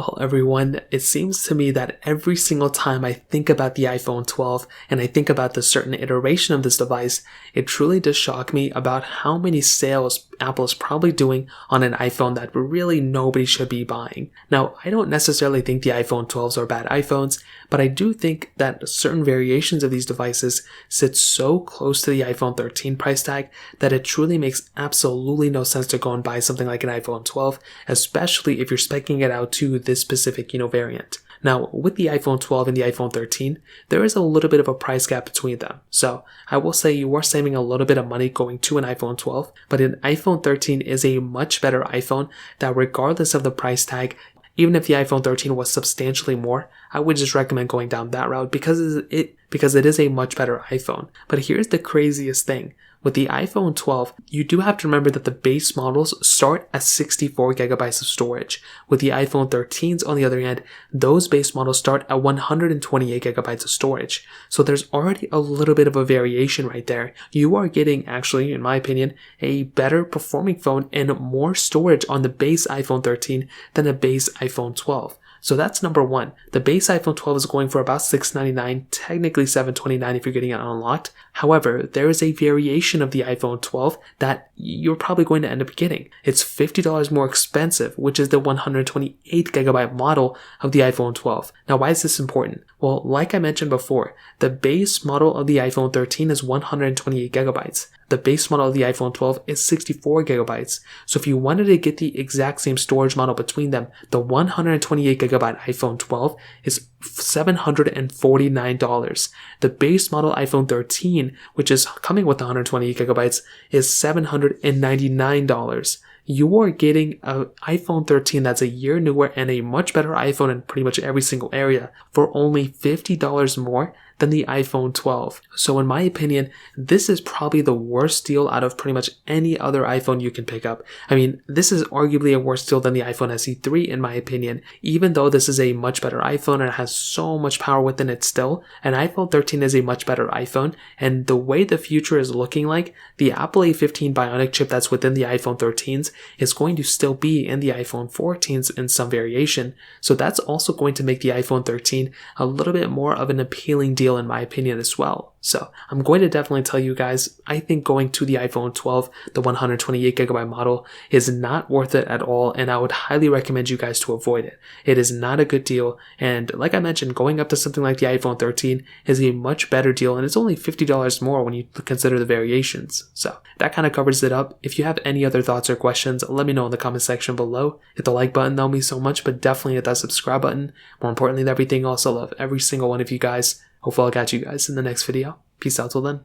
Well, everyone, it seems to me that every single time I think about the iPhone 12 and I think about the certain iteration of this device, it truly does shock me about how many sales Apple is probably doing on an iPhone that really nobody should be buying. Now, I don't necessarily think the iPhone 12s are bad iPhones, but I do think that certain variations of these devices sit so close to the iPhone 13 price tag that it truly makes absolutely no sense to go and buy something like an iPhone 12, especially if you're speccing it out to this specific, variant. Now, with the iPhone 12 and the iPhone 13, there is a little bit of a price gap between them. So I will say you are saving a little bit of money going to an iPhone 12, but an iPhone 13 is a much better iPhone that regardless of the price tag, even if the iPhone 13 was substantially more, I would just recommend going down that route because it is a much better iPhone. But here's the craziest thing. With the iPhone 12, you do have to remember that the base models start at 64 gigabytes of storage. With the iPhone 13s, on the other hand, those base models start at 128 gigabytes of storage. So there's already a little bit of a variation right there. You are getting, actually, in my opinion, a better performing phone and more storage on the base iPhone 13 than a base iPhone 12. So that's number one. The base iPhone 12 is going for about $699, technically $729 if you're getting it unlocked. However, there is a variation of the iPhone 12 that you're probably going to end up getting. It's $50 more expensive, which is the 128 gigabyte model of the iPhone 12. Now, why is this important? Well, like I mentioned before, the base model of the iPhone 13 is 128 gigabytes. The base model of the iPhone 12 is 64 gigabytes. So if you wanted to get the exact same storage model between them, the 128 gigabyte iPhone 12 is $749. The base model iPhone 13, which is coming with 128 gigabytes, is $799. You are getting an iPhone 13 that's a year newer and a much better iPhone in pretty much every single area for only $50 more than the iPhone 12. So in my opinion, this is probably the worst deal out of pretty much any other iPhone you can pick up. I mean, this is arguably a worse deal than the iPhone SE 3 in my opinion. Even though this is a much better iPhone and it has so much power within it still, an iPhone 13 is a much better iPhone, and the way the future is looking like, the Apple A15 Bionic chip that's within the iPhone 13s is going to still be in the iPhone 14s in some variation. So that's also going to make the iPhone 13 a little bit more of an appealing deal in my opinion as well. So I'm going to definitely tell you guys, I think going to the iPhone 12, the 128 gigabyte model, is not worth it at all, and I would highly recommend you guys to avoid it. It is not a good deal, and like I mentioned, going up to something like the iPhone 13 is a much better deal, and it's only $50 more when you consider the variations. So that kind of covers it up. If you have any other thoughts or questions, let me know in the comment section below. Hit the like button, that would mean so much, but definitely hit that subscribe button. More importantly than everything else, I love every single one of you guys. Hopefully I'll catch you guys in the next video. Peace out till then.